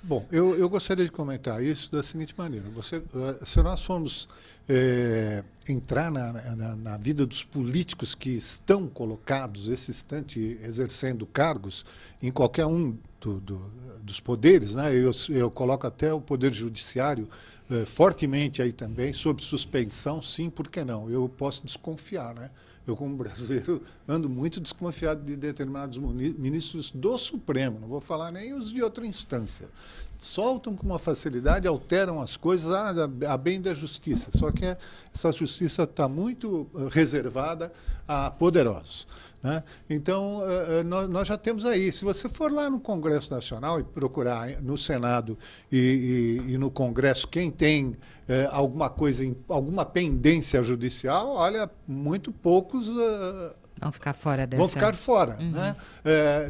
Bom, eu gostaria de comentar isso da seguinte maneira. Se nós formos entrar na vida dos políticos que estão colocados, esse instante, exercendo cargos em qualquer um dos poderes, né? Eu coloco até o Poder Judiciário fortemente aí também, sob suspensão, sim, por que não? Eu posso desconfiar, né? Eu, como brasileiro, ando muito desconfiado de determinados ministros do Supremo, não vou falar nem os de outra instância. Soltam com uma facilidade, alteram as coisas a bem da justiça. Só que essa justiça está muito reservada a poderosos, né? Então, nós já temos aí. Se você for lá no Congresso Nacional e procurar no Senado e no Congresso quem tem alguma coisa, alguma pendência judicial, olha, muito poucos vão ficar fora dessa. Vão ficar fora. Uhum. Né?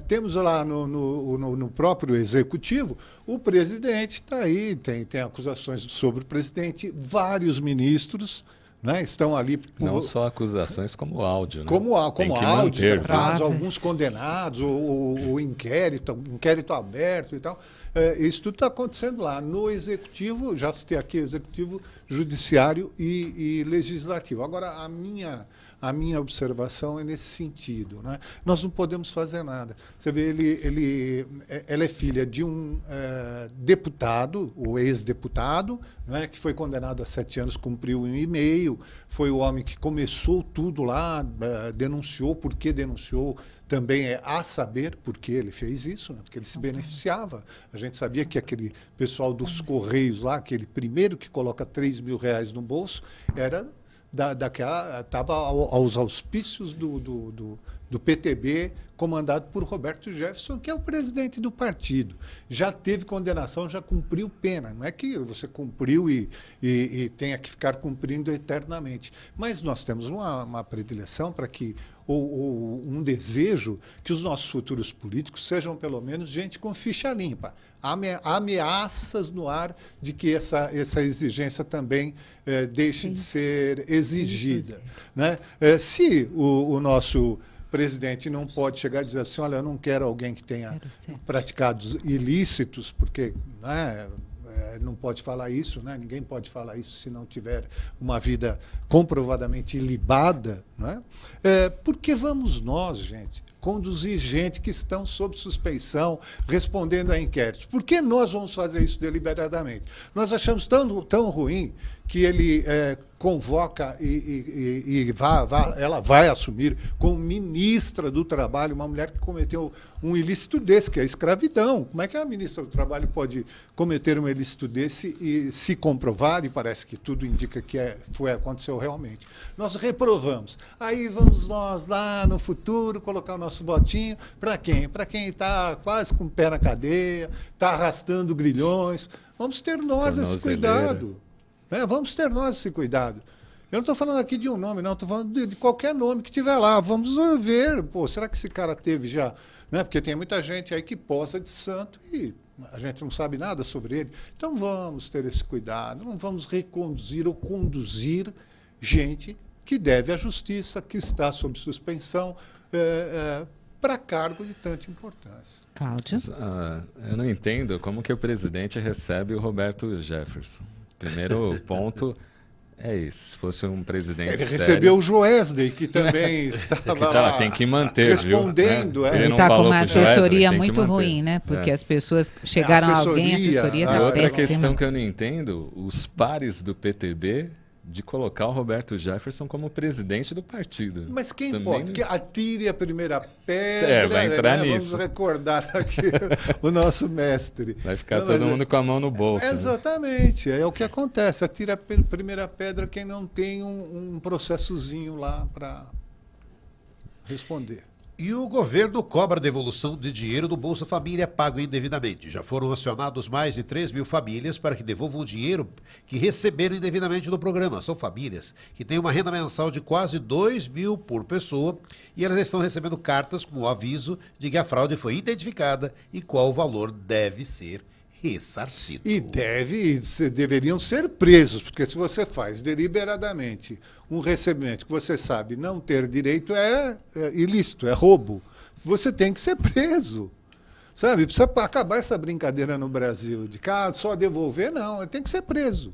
Temos lá no próprio Executivo, o presidente está aí, tem acusações sobre o presidente, vários ministros, né, estão ali... Não só acusações, como áudio. Né? Como áudios gravados, né? alguns condenados, o inquérito aberto e tal. Isso tudo está acontecendo lá no Executivo, já citei aqui, Executivo, Judiciário e Legislativo. Agora, a minha observação é nesse sentido, né? Nós não podemos fazer nada. Você vê, ela é filha de um deputado, o ex-deputado, né, que foi condenado a 7 anos, cumpriu 1 ano e meio, foi o homem que começou tudo lá, denunciou, por que denunciou, também é a saber por que ele fez isso, né, porque ele se beneficiava. A gente sabia que aquele pessoal dos Correios lá, aquele primeiro que coloca R$3 mil no bolso, era... estava aos auspícios do PTB, comandado por Roberto Jefferson, que é o presidente do partido. Já teve condenação, já cumpriu pena. Não é que você cumpriu e tenha que ficar cumprindo eternamente. Mas nós temos uma predileção para que, ou um desejo, que os nossos futuros políticos sejam, pelo menos, gente com ficha limpa. Ameaças no ar de que essa exigência também deixe de ser exigida. Né? Se o nosso presidente não pode chegar e dizer assim, olha, eu não quero alguém que tenha praticado ilícitos, porque, né, não pode falar isso, né? Ninguém pode falar isso se não tiver uma vida comprovadamente ilibada, né? Porque vamos nós, gente, conduzir gente que estão sob suspeição, respondendo a inquéritos. Por que nós vamos fazer isso deliberadamente? Nós achamos tão ruim que ele convoca ela vai assumir como ministra do Trabalho uma mulher que cometeu um ilícito desse, que é a escravidão. Como é que a ministra do Trabalho pode cometer um ilícito desse e se comprovar, e parece que tudo indica que aconteceu realmente? Nós reprovamos. Aí vamos nós lá no futuro colocar o nosso votinho para quem? Para quem está quase com o pé na cadeia, está arrastando grilhões. Vamos ter nós esse cuidado. Vamos ter nós esse cuidado. Eu não estou falando aqui de um nome, não, estou falando de qualquer nome que tiver lá. Vamos ver, será que esse cara teve já? Porque tem muita gente aí que posa de santo e a gente não sabe nada sobre ele. Então vamos ter esse cuidado, não vamos reconduzir ou conduzir gente que deve à justiça, que está sob suspensão, para cargo de tanta importância. Cláudio? Eu não entendo como que o presidente recebe o Roberto Jefferson. Primeiro ponto é esse. Se fosse um presidente ele sério... recebeu o Joesley, que também estava lá tem que manter, respondendo. Viu? Ele está com uma assessoria muito ruim, né? Porque as pessoas chegaram a alguém, a assessoria está péssima. Outra questão que eu não entendo, os pares do PTB de colocar o Roberto Jefferson como presidente do partido. Mas quem também pode? Que atire a primeira pedra. Vai entrar nisso. Vamos recordar aqui o nosso mestre. Vai ficar todo mundo com a mão no bolso. Exatamente, é o que acontece. Atira a primeira pedra quem não tem um processozinho lá para responder. E o governo cobra devolução de dinheiro do Bolsa Família pago indevidamente. Já foram acionados mais de 3 mil famílias para que devolvam o dinheiro que receberam indevidamente no programa. São famílias que têm uma renda mensal de quase 2 mil por pessoa e elas estão recebendo cartas com o aviso de que a fraude foi identificada e qual o valor deve ser ressarcido. E deveriam ser presos, porque se você faz deliberadamente um recebimento que você sabe não ter direito, é ilícito, é roubo. Você tem que ser preso. Sabe? Precisa acabar essa brincadeira no Brasil de só devolver, não, tem que ser preso.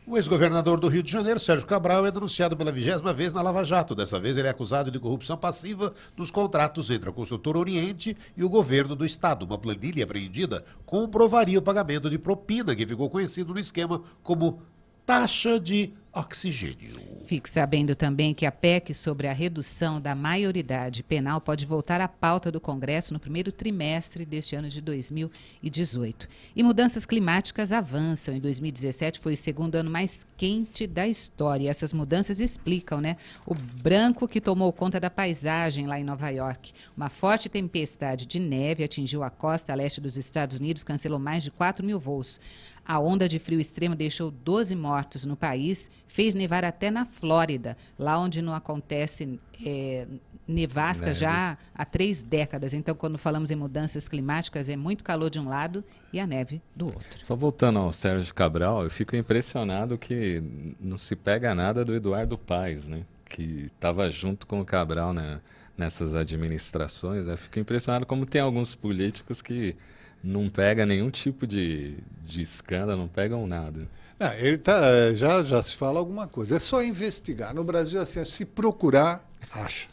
O ex-governador do Rio de Janeiro, Sérgio Cabral, é denunciado pela 20ª vez na Lava Jato. Dessa vez ele é acusado de corrupção passiva nos contratos entre a construtora Oriente e o governo do estado. Uma planilha apreendida comprovaria o pagamento de propina, que ficou conhecido no esquema como taxa de oxigênio. Fique sabendo também que a PEC sobre a redução da maioridade penal pode voltar à pauta do Congresso no primeiro trimestre deste ano de 2018. E mudanças climáticas avançam. Em 2017 foi o segundo ano mais quente da história. E essas mudanças explicam, o branco que tomou conta da paisagem lá em Nova York. Uma forte tempestade de neve atingiu a costa leste dos Estados Unidos, cancelou mais de 4 mil voos. A onda de frio extremo deixou 12 mortos no país, fez nevar até na Flórida, lá onde não acontece nevasca já há 3 décadas. Então, quando falamos em mudanças climáticas, é muito calor de um lado e a neve do outro. Só voltando ao Sérgio Cabral, eu fico impressionado que não se pega nada do Eduardo Paes, que estava junto com o Cabral nessas administrações. Eu fico impressionado como tem alguns políticos que não pega nenhum tipo de escândalo, não pegam nada. Ele já se fala alguma coisa. É só investigar. No Brasil, assim, se procurar, acha.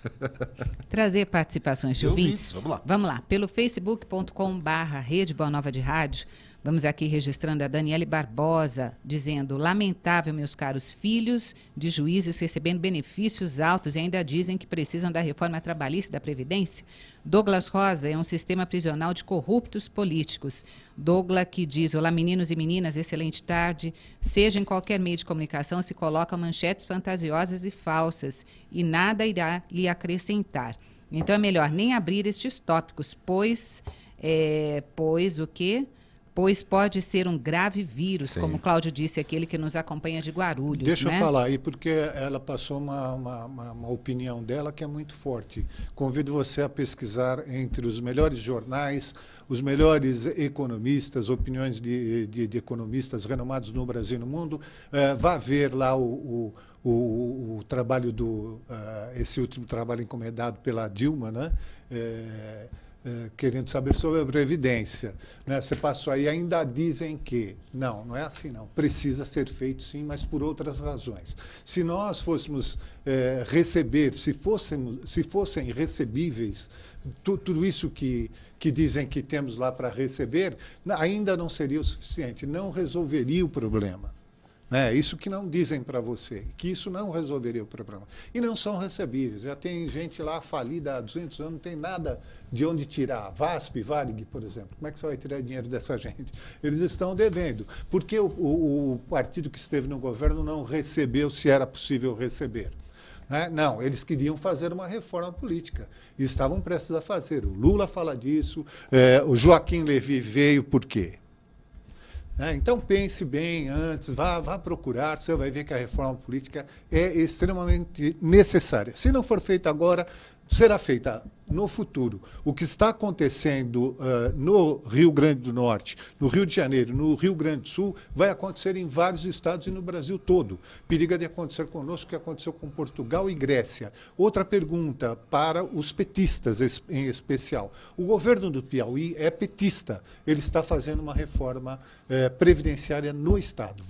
Trazer participações de ouvintes. Vamos lá. Pelo facebook.com/Rede Boa Nova de Rádio. Vamos aqui registrando a Daniele Barbosa, dizendo: lamentável, meus caros filhos de juízes recebendo benefícios altos e ainda dizem que precisam da reforma trabalhista e da Previdência. Douglas Rosa é um sistema prisional de corruptos políticos. Douglas que diz: olá meninos e meninas, excelente tarde. Seja em qualquer meio de comunicação, se colocam manchetes fantasiosas e falsas e nada irá lhe acrescentar. Então é melhor nem abrir estes tópicos, pois o quê? Pois pode ser um grave vírus, como o Cláudio disse, aquele que nos acompanha de Guarulhos. Deixa eu falar aí, porque ela passou uma opinião dela que é muito forte. Convido você a pesquisar entre os melhores jornais, os melhores economistas, opiniões de economistas renomados no Brasil e no mundo. Vá ver lá o trabalho esse último trabalho encomendado pela Dilma, querendo saber sobre a Previdência. Né? Você passou aí, ainda dizem que... Não é assim, não. Precisa ser feito, sim, mas por outras razões. Se nós fôssemos receber, se fossem recebíveis, tudo isso que dizem que temos lá para receber, ainda não seria o suficiente, não resolveria o problema. Isso que não dizem para você, que isso não resolveria o problema. E não são recebíveis. Já tem gente lá falida há 200 anos, não tem nada de onde tirar. VASP, Varig, por exemplo. Como é que você vai tirar dinheiro dessa gente? Eles estão devendo. Porque o partido que esteve no governo não recebeu se era possível receber. Não, eles queriam fazer uma reforma política e estavam prestes a fazer. O Lula fala disso, o Joaquim Levy veio por quê? Então, pense bem antes, vá procurar, você vai ver que a reforma política é extremamente necessária. Se não for feita agora, será feita no futuro. O que está acontecendo no Rio Grande do Norte, no Rio de Janeiro, no Rio Grande do Sul, vai acontecer em vários estados e no Brasil todo. Periga de acontecer conosco o que aconteceu com Portugal e Grécia. Outra pergunta para os petistas em especial. O governo do Piauí é petista. Ele está fazendo uma reforma previdenciária no estado.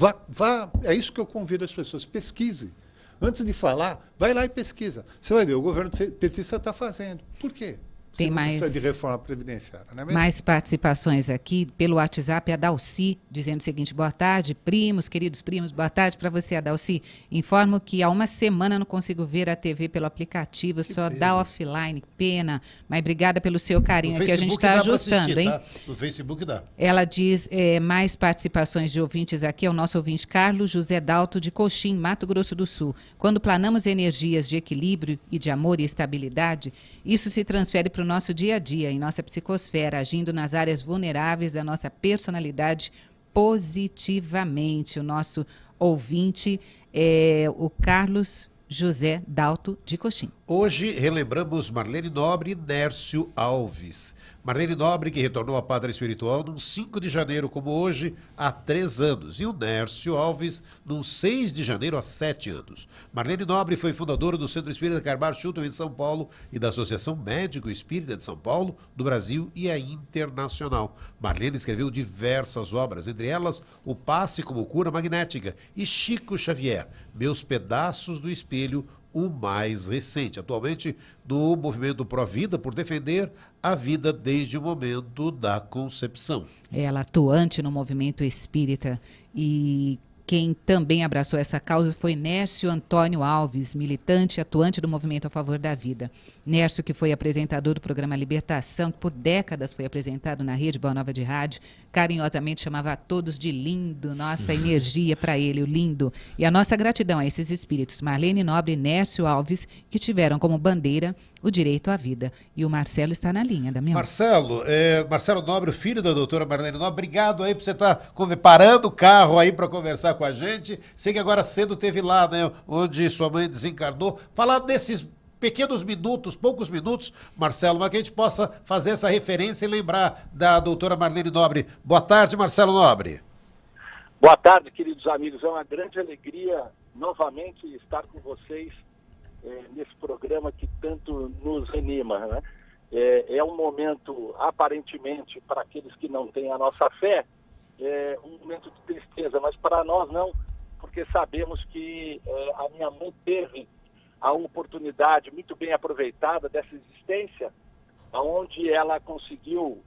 É isso que eu convido as pessoas. Pesquise. Antes de falar, vai lá e pesquisa. Você vai ver, o governo petista está fazendo. Por quê? Tem mais precisa de reforma previdenciária, não é mesmo? Mais participações aqui pelo WhatsApp. A Dalci dizendo o seguinte: boa tarde, primos, queridos primos, boa tarde para você, Dalci. Informo que há uma semana não consigo ver a TV pelo aplicativo, só dá offline, pena. Mas obrigada pelo seu carinho, que a gente está ajustando, assistir, hein? Tá? No Facebook dá. Ela diz, mais participações de ouvintes aqui, é o nosso ouvinte Carlos José Dalto de Coxim, Mato Grosso do Sul. Quando planamos energias de equilíbrio e de amor e estabilidade, isso se transfere para o nosso dia a dia, em nossa psicosfera, agindo nas áreas vulneráveis da nossa personalidade positivamente. O nosso ouvinte é o Carlos José Dalto de Coxim. Hoje relembramos Marlene Nobre e Nércio Alves. Marlene Nobre, que retornou à pátria espiritual no 5 de janeiro, como hoje, há 3 anos. E o Nércio Alves, no 6 de janeiro, há 7 anos. Marlene Nobre foi fundadora do Centro Espírita Carmar Schutel, em São Paulo, e da Associação Médico Espírita de São Paulo, do Brasil e a internacional. Marlene escreveu diversas obras, entre elas O Passe como Cura Magnética e Chico Xavier, Meus Pedaços do Espelho, o mais recente, atualmente do movimento Pró-Vida, por defender a vida desde o momento da concepção. Ela atuante no movimento espírita, e quem também abraçou essa causa foi Nércio Antônio Alves, militante e atuante do movimento a favor da vida. Nércio, que foi apresentador do programa Libertação, que por décadas foi apresentado na Rede Boa Nova de Rádio, carinhosamente chamava a todos de lindo, nossa energia para ele, o lindo. E a nossa gratidão a esses espíritos, Marlene Nobre e Nércio Alves, que tiveram como bandeira o direito à vida. E o Marcelo está na linha, Damião. Marcelo Nobre, filho da doutora Marlene Nobre, obrigado aí por você estar parando o carro aí para conversar com a gente. Sei que agora cedo teve lá, né, onde sua mãe desencarnou. Falar desses pequenos minutos, poucos minutos, Marcelo, mas que a gente possa fazer essa referência e lembrar da doutora Marlene Nobre. Boa tarde, Marcelo Nobre. Boa tarde, queridos amigos. É uma grande alegria novamente estar com vocês nesse programa que tanto nos anima, né? É um momento, aparentemente, para aqueles que não têm a nossa fé, um momento de tristeza, mas para nós não, porque sabemos que a minha mãe teve a oportunidade muito bem aproveitada dessa existência, onde ela conseguiu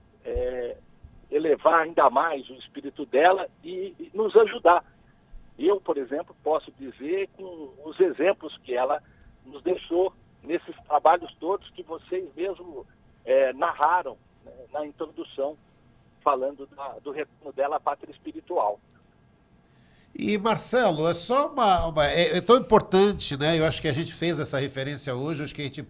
elevar ainda mais o espírito dela e nos ajudar. Eu, por exemplo, posso dizer com os exemplos que ela nos deixou nesses trabalhos todos que vocês mesmo narraram, né, na introdução, falando do retorno dela à pátria espiritual. E, Marcelo, é só é tão importante, né? Eu acho que a gente fez essa referência hoje, acho que a gente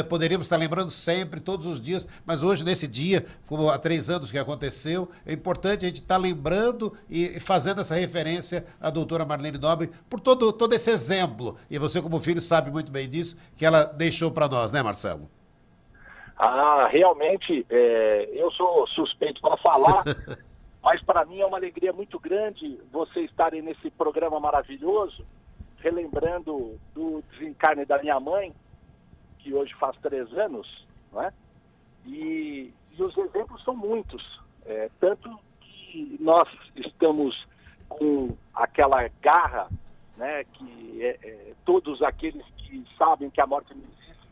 poderíamos estar lembrando sempre, todos os dias, mas hoje, nesse dia, como há 3 anos que aconteceu, é importante a gente estar lembrando e fazendo essa referência à doutora Marlene Nobre por todo esse exemplo. E você, como filho, sabe muito bem disso, que ela deixou para nós, né, Marcelo? Realmente, eu sou suspeito para falar, mas para mim é uma alegria muito grande vocês estarem nesse programa maravilhoso, relembrando do desencarne da minha mãe, que hoje faz 3 anos, não é? E os exemplos são muitos. Tanto que nós estamos com aquela garra, né, que todos aqueles que sabem que a morte não existe,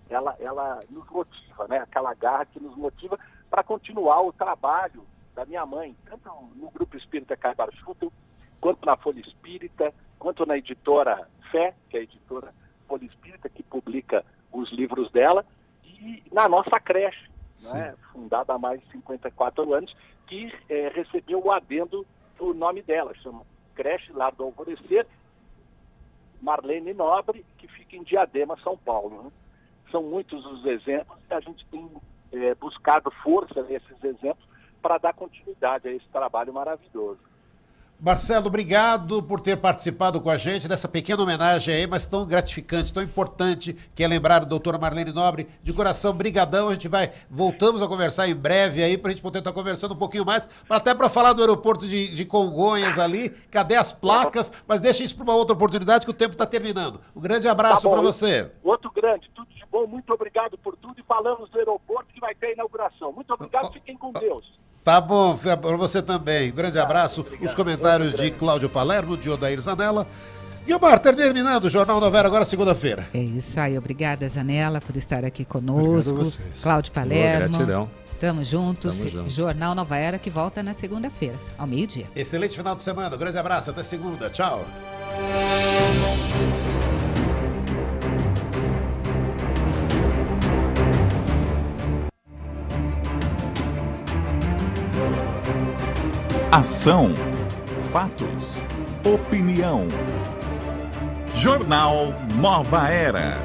ela nos motiva, né, aquela garra que nos motiva para continuar o trabalho da minha mãe, tanto no Grupo Espírita Caibar Schutel, quanto na Folha Espírita, quanto na editora Fé, que é a editora Folha Espírita, que publica os livros dela, e na nossa creche, né, fundada há mais de 54 anos, que recebeu o adendo do nome dela, chama Creche Lar do Alvorecer, Marlene Nobre, que fica em Diadema, São Paulo. Né? São muitos os exemplos e a gente tem buscado força nesses exemplos para dar continuidade a esse trabalho maravilhoso. Marcelo, obrigado por ter participado com a gente dessa pequena homenagem aí, mas tão gratificante, tão importante, que é lembrar a doutora Marlene Nobre. De coração, brigadão. A gente voltamos a conversar em breve aí, pra gente poder estar conversando um pouquinho mais, até para falar do aeroporto de Congonhas ali. Cadê as placas? Mas deixa isso para uma outra oportunidade, que o tempo está terminando. Um grande abraço para você. Outro grande, tudo de bom, muito obrigado por tudo, e falamos do aeroporto que vai ter a inauguração. Muito obrigado, fiquem com Deus. Tá bom, para você também. Um grande abraço. Obrigado. Os comentários de Cláudio Palermo, de Odair Zanella. Guilmar, terminando o Jornal Nova Era, agora segunda-feira. É isso aí. Obrigada, Zanella, por estar aqui conosco. Cláudio Palermo. Gratidão. Tamo juntos. Jornal Nova Era, que volta na segunda-feira, ao meio-dia. Excelente final de semana. Um grande abraço. Até segunda. Tchau. Ação, fatos, opinião. Jornal Nova Era.